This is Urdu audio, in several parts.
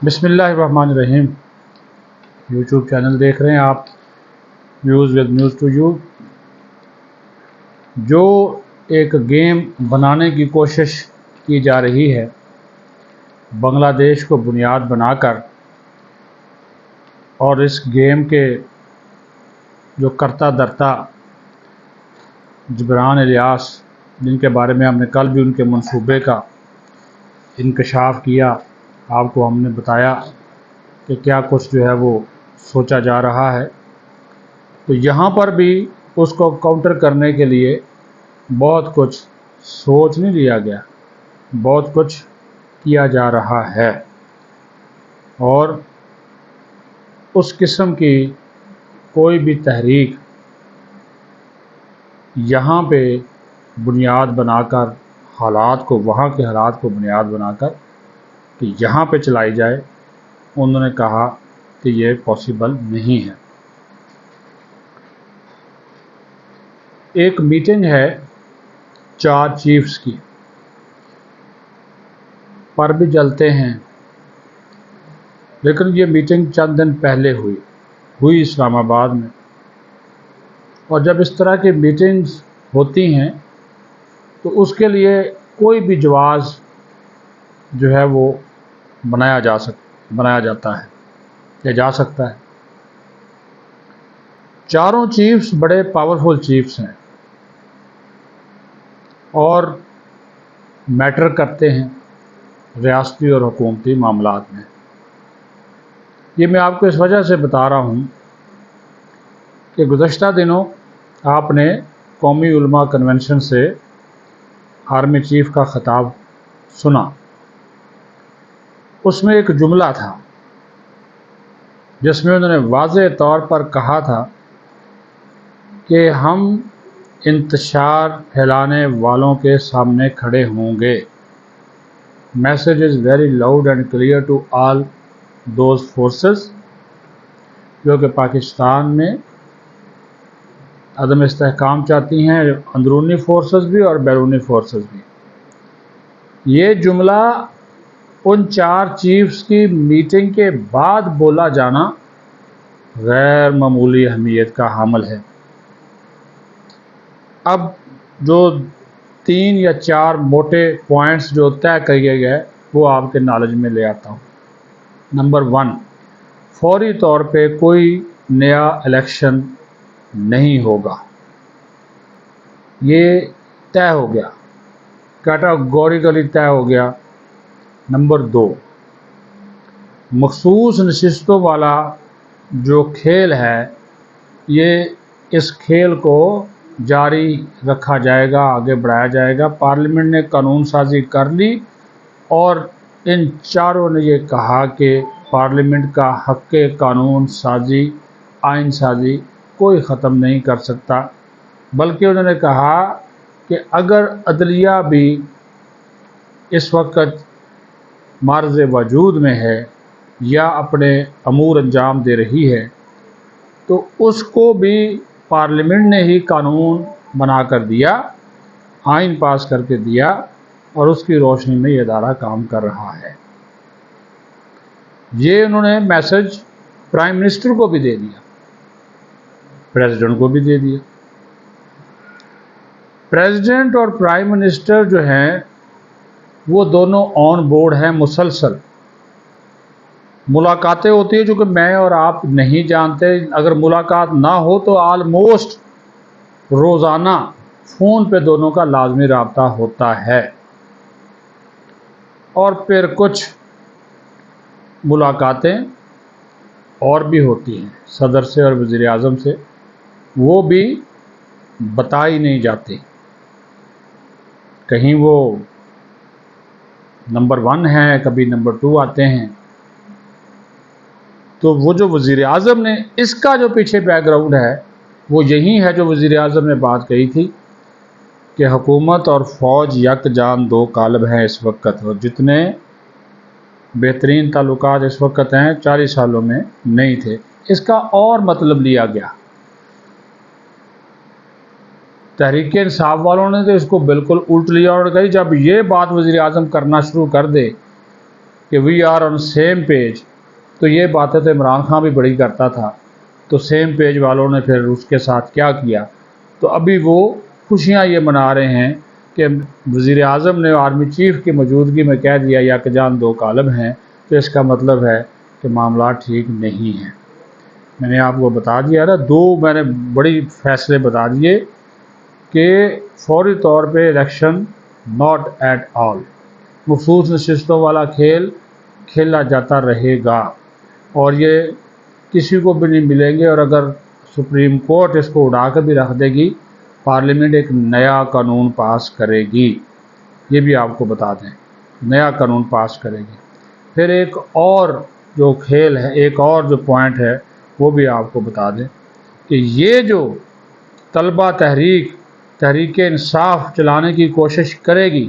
بسم اللہ الرحمن الرحیم۔ یوٹیوب چینل دیکھ رہے ہیں آپ، views with news to you. جو ایک گیم بنانے کی کوشش کی جا رہی ہے بنگلہ دیش کو بنیاد بنا کر، اور اس گیم کے جو کرتا درتا جبران الیاس، جن کے بارے میں ہم نے کل بھی ان کے منصوبے کا انکشاف کیا، آپ کو ہم نے بتایا کہ کیا کچھ جو ہے وہ سوچا جا رہا ہے، تو یہاں پر بھی اس کو کاؤنٹر کرنے کے لیے بہت کچھ سوچ نہیں لیا گیا، بہت کچھ کیا جا رہا ہے، اور اس قسم کی کوئی بھی تحریک یہاں پہ بنیاد بنا کر وہاں کے حالات کو بنیاد بنا کر کہ یہاں پہ چلائی جائے، انہوں نے کہا کہ یہ پاسبل نہیں ہے۔ ایک میٹنگ ہے 4 چیفز کی، پر بھی جلتے ہیں، لیکن یہ میٹنگ چند دن پہلے ہوئی اسلام آباد میں، اور جب اس طرح کی میٹنگز ہوتی ہیں تو اس کے لیے کوئی بھی جواز جو ہے وہ بنایا جاتا ہے یا جا سکتا ہے۔ چاروں چیفز بڑے پاورفل چیفز ہیں اور میٹر کرتے ہیں ریاستی اور حکومتی معاملات میں۔ یہ میں آپ کو اس وجہ سے بتا رہا ہوں کہ گزشتہ دنوں آپ نے قومی علماء کنونشن سے آرمی چیف کا خطاب سنا۔ اس میں ایک جملہ تھا جس میں انہوں نے واضح طور پر کہا تھا کہ ہم انتشار پھیلانے والوں کے سامنے کھڑے ہوں گے۔ Message is very loud and clear to all those forces, جو کہ پاکستان میں عدم استحکام چاہتی ہیں، اندرونی فورسز بھی اور بیرونی فورسز بھی۔ یہ جملہ ان 4 چیفز کی میٹنگ کے بعد بولا جانا غیر معمولی اہمیت کا حامل ہے۔ اب جو 3 یا 4 موٹے پوائنٹس جو طے کیے گئے وہ آپ کے نالج میں لے آتا ہوں۔ نمبر 1، فوری طور پہ کوئی نیا الیکشن نہیں ہوگا، یہ طے ہو گیا، کیٹاگوریکلی طے ہو گیا۔ نمبر 2، مخصوص نشستوں والا جو کھیل ہے، یہ اس کھیل کو جاری رکھا جائے گا، آگے بڑھایا جائے گا۔ پارلیمنٹ نے قانون سازی کر لی اور ان چاروں نے یہ کہا کہ پارلیمنٹ کا حق قانون سازی، آئین سازی کوئی ختم نہیں کر سکتا، بلکہ انہوں نے کہا کہ اگر عدلیہ بھی اس وقت معرض وجود میں ہے یا اپنے امور انجام دے رہی ہے، تو اس کو بھی پارلیمنٹ نے ہی قانون بنا کر دیا، آئین پاس کر کے دیا، اور اس کی روشنی میں یہ ادارہ کام کر رہا ہے۔ یہ انہوں نے میسج پرائم منسٹر کو بھی دے دیا، پریزیڈنٹ کو بھی دے دیا۔ پریزیڈنٹ اور پرائم منسٹر جو ہیں وہ دونوں آن بورڈ ہیں، مسلسل ملاقاتیں ہوتی ہیں، جو کہ میں اور آپ نہیں جانتے۔ اگر ملاقات نہ ہو تو آلموسٹ روزانہ فون پہ دونوں کا لازمی رابطہ ہوتا ہے، اور پھر کچھ ملاقاتیں اور بھی ہوتی ہیں صدر سے اور وزیر اعظم سے، وہ بھی بتائی نہیں جاتی، کہیں وہ نمبر 1 ہیں، کبھی نمبر 2 آتے ہیں۔ تو وہ جو وزیر اعظم نے، اس کا جو پیچھے بیک گراؤنڈ ہے وہ یہی ہے جو وزیر اعظم نے بات کہی تھی کہ حکومت اور فوج یک جان دو قالب ہیں اس وقت، اور جتنے بہترین تعلقات اس وقت ہیں 40 سالوں میں نہیں تھے۔ اس کا اور مطلب لیا گیا، تحریک انصاف والوں نے تو اس کو بالکل الٹ لیا اور کہی جب یہ بات وزیر اعظم کرنا شروع کر دے کہ we are on same page, تو یہ باتیں تو عمران خان بھی بڑی کرتا تھا، تو سیم پیج والوں نے پھر اس کے ساتھ کیا کیا؟ تو ابھی وہ خوشیاں یہ منا رہے ہیں کہ وزیر اعظم نے آرمی چیف کی موجودگی میں کہہ دیا یک جان دو کالم ہیں، تو اس کا مطلب ہے کہ معاملات ٹھیک نہیں ہیں۔ میں نے آپ کو بتا دیا نا، دو میں نے بڑی فیصلے بتا دیے کہ فوری طور پہ الیکشن ناٹ ایٹ آل، مخصوص نشستوں والا کھیل کھیلا جاتا رہے گا، اور یہ کسی کو بھی نہیں ملیں گے، اور اگر سپریم کورٹ اس کو اڑا کے بھی رکھ دے گی، پارلیمنٹ ایک نیا قانون پاس کرے گی، یہ بھی آپ کو بتا دیں، نیا قانون پاس کرے گی۔ پھر ایک اور جو کھیل ہے، ایک اور جو پوائنٹ ہے وہ بھی آپ کو بتا دیں کہ یہ جو طلبہ تحریک انصاف چلانے کی کوشش کرے گی،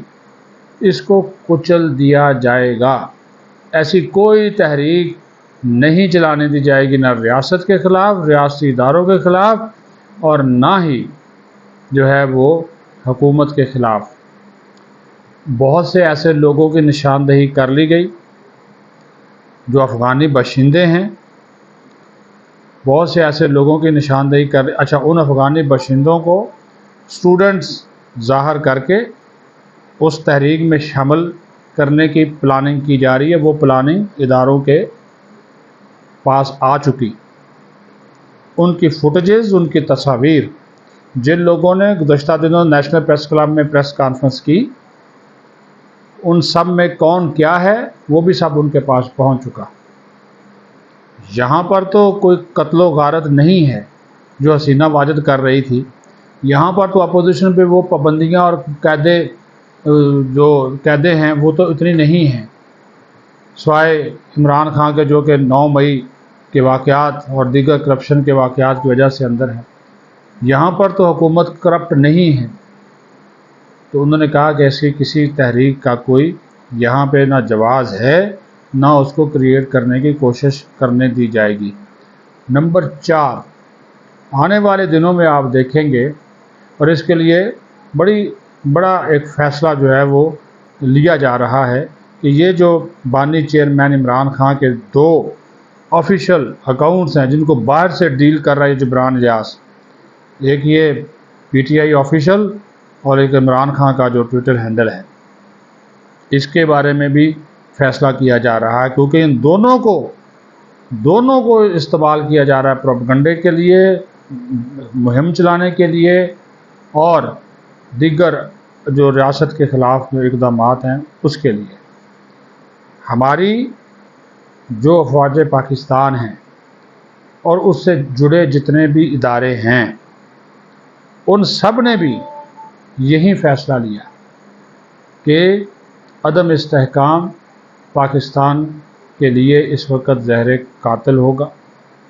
اس کو کچل دیا جائے گا۔ ایسی کوئی تحریک نہیں چلانے دی جائے گی، نہ ریاست کے خلاف، ریاستی اداروں کے خلاف، اور نہ ہی جو ہے وہ حکومت کے خلاف۔ بہت سے ایسے لوگوں کی نشاندہی کر لی گئی جو افغانی باشندے ہیں، بہت سے ایسے لوگوں کی نشاندہی اچھا، ان افغانی باشندوں کو اسٹوڈنٹس ظاہر کر کے اس تحریک میں شامل کرنے کی پلاننگ کی جا رہی ہے، وہ پلاننگ اداروں کے پاس آ چکی۔ ان کی فوٹیجز، ان کی تصاویر، جن لوگوں نے گزشتہ دنوں نیشنل پریس کلب میں پریس کانفرنس کی، ان سب میں کون کیا ہے وہ بھی سب ان کے پاس پہنچ چکا۔ یہاں پر تو کوئی قتل و غارت نہیں ہے جو حسینہ واجد کر رہی تھی، یہاں پر تو اپوزیشن پہ وہ پابندیاں اور قیدیں ہیں وہ تو اتنی نہیں ہیں، سوائے عمران خان کے جو کہ 9 مئی کے واقعات اور دیگر کرپشن کے واقعات کی وجہ سے اندر ہیں۔ یہاں پر تو حکومت کرپٹ نہیں ہے، تو انہوں نے کہا کہ ایسی کسی تحریک کا کوئی یہاں پہ نہ جواز ہے، نہ اس کو کریٹ کرنے کی کوشش کرنے دی جائے گی۔ نمبر 4، آنے والے دنوں میں آپ دیکھیں گے، اور اس کے لیے بڑا ایک فیصلہ جو ہے وہ لیا جا رہا ہے کہ یہ جو بانی چیئرمین عمران خان کے 2 آفیشل اکاؤنٹس ہیں جن کو باہر سے ڈیل کر رہا ہے جبران الیاس، ایک یہ پی ٹی آئی آفیشل اور ایک عمران خان کا جو ٹویٹر ہینڈل ہے، اس کے بارے میں بھی فیصلہ کیا جا رہا ہے، کیونکہ ان دونوں کو استعمال کیا جا رہا ہے پروپیگنڈے کے لیے، مہم چلانے کے لیے، اور دیگر جو ریاست کے خلاف جو اقدامات ہیں اس کے لیے۔ ہماری جو افواج پاکستان ہیں اور اس سے جڑے جتنے بھی ادارے ہیں، ان سب نے بھی یہی فیصلہ لیا کہ عدم استحکام پاکستان کے لیے اس وقت زہر قاتل ہوگا،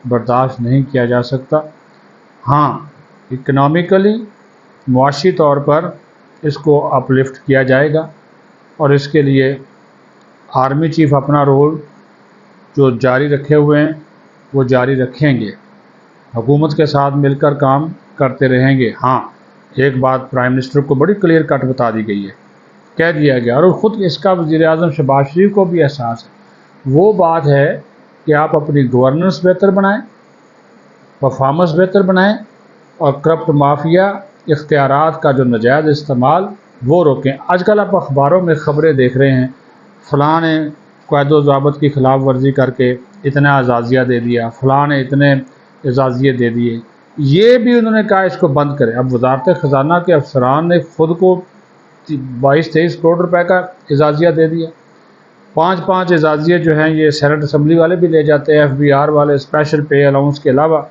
برداشت نہیں کیا جا سکتا۔ ہاں، اکنامیکلی، معاشی طور پر اس کو اپ لفٹ کیا جائے گا، اور اس کے لیے آرمی چیف اپنا رول جو جاری رکھے ہوئے ہیں وہ جاری رکھیں گے، حکومت کے ساتھ مل کر کام کرتے رہیں گے۔ ہاں، ایک بات پرائم منسٹر کو بڑی کلیئر کٹ بتا دی گئی ہے، کہہ دیا گیا، اور خود اس کا وزیر اعظم شہباز شریف کو بھی احساس ہے، وہ بات ہے کہ آپ اپنی گورننس بہتر بنائیں، پرفارمنس بہتر بنائیں، اور کرپٹ مافیا اختیارات کا جو ناجائز استعمال وہ روکیں۔ آج کل آپ اخباروں میں خبریں دیکھ رہے ہیں، فلاں نے قید و ضابط کی خلاف ورزی کر کے اتنا اعزازیہ دے دیا، فلاں نے اتنے اعزازیے دے دیے، یہ بھی انہوں نے کہا اس کو بند کریں۔ اب وزارت خزانہ کے افسران نے خود کو 22-23 کروڑ روپے کا اعزازیہ دے دیا، 5 اعزازیے جو ہیں یہ سینٹ اسمبلی والے بھی لے جاتے ہیں، ایف بی آر والے، اسپیشل پے الاؤنس کے علاوہ۔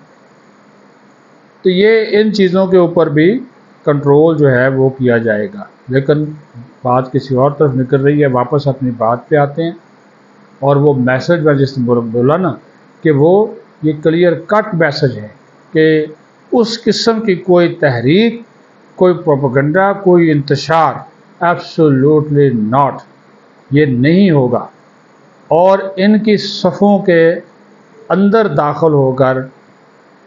تو یہ ان چیزوں کے اوپر بھی کنٹرول جو ہے وہ کیا جائے گا، لیکن بات کسی اور طرف نکل رہی ہے۔ واپس اپنی بات پہ آتے ہیں، اور وہ میسج میں جس نے بولا نا کہ وہ یہ کلیئر کٹ میسج ہے کہ اس قسم کی کوئی تحریک، کوئی پروپیگنڈا، کوئی انتشار ایبسولوٹلی ناٹ، یہ نہیں ہوگا، اور ان کی صفوں کے اندر داخل ہو کر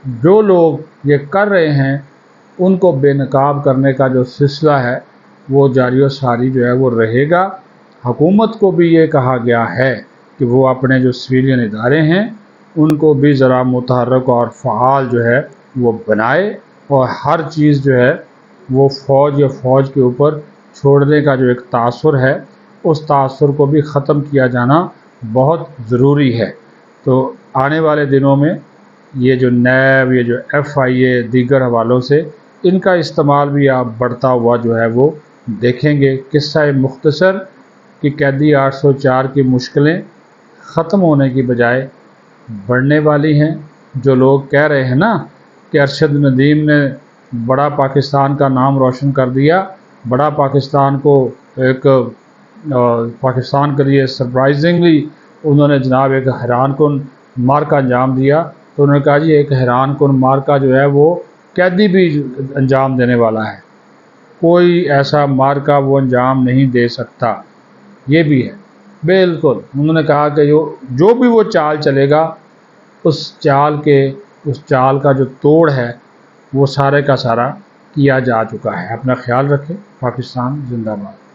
جو لوگ یہ کر رہے ہیں ان کو بے نقاب کرنے کا جو سلسلہ ہے وہ جاری و ساری جو ہے وہ رہے گا۔ حکومت کو بھی یہ کہا گیا ہے کہ وہ اپنے جو سویلین ادارے ہیں ان کو بھی ذرا متحرک اور فعال جو ہے وہ بنائے، اور ہر چیز جو ہے وہ فوج یا فوج کے اوپر چھوڑنے کا جو ایک تاثر ہے اس تاثر کو بھی ختم کیا جانا بہت ضروری ہے۔ تو آنے والے دنوں میں یہ جو نیب، یہ جو FIA دیگر حوالوں سے ان کا استعمال بھی آپ بڑھتا ہوا جو ہے وہ دیکھیں گے۔ قصہ مختصر کہ قیدی 804 کی مشکلیں ختم ہونے کی بجائے بڑھنے والی ہیں۔ جو لوگ کہہ رہے ہیں نا کہ ارشد ندیم نے بڑا پاکستان کا نام روشن کر دیا، بڑا پاکستان کو ایک پاکستان کے لیے سرپرائزنگلی انہوں نے جناب ایک حیران کن مارکہ انجام دیا، تو انہوں نے کہا جی ایک حیران کن مارکہ جو ہے وہ قیدی بھی انجام دینے والا ہے، کوئی ایسا مارکہ وہ انجام نہیں دے سکتا۔ یہ بھی ہے بالکل، انہوں نے کہا کہ جو بھی وہ چال چلے گا اس چال کا جو توڑ ہے وہ سارے کا سارا کیا جا چکا ہے۔ اپنا خیال رکھیں۔ پاکستان زندہ باد۔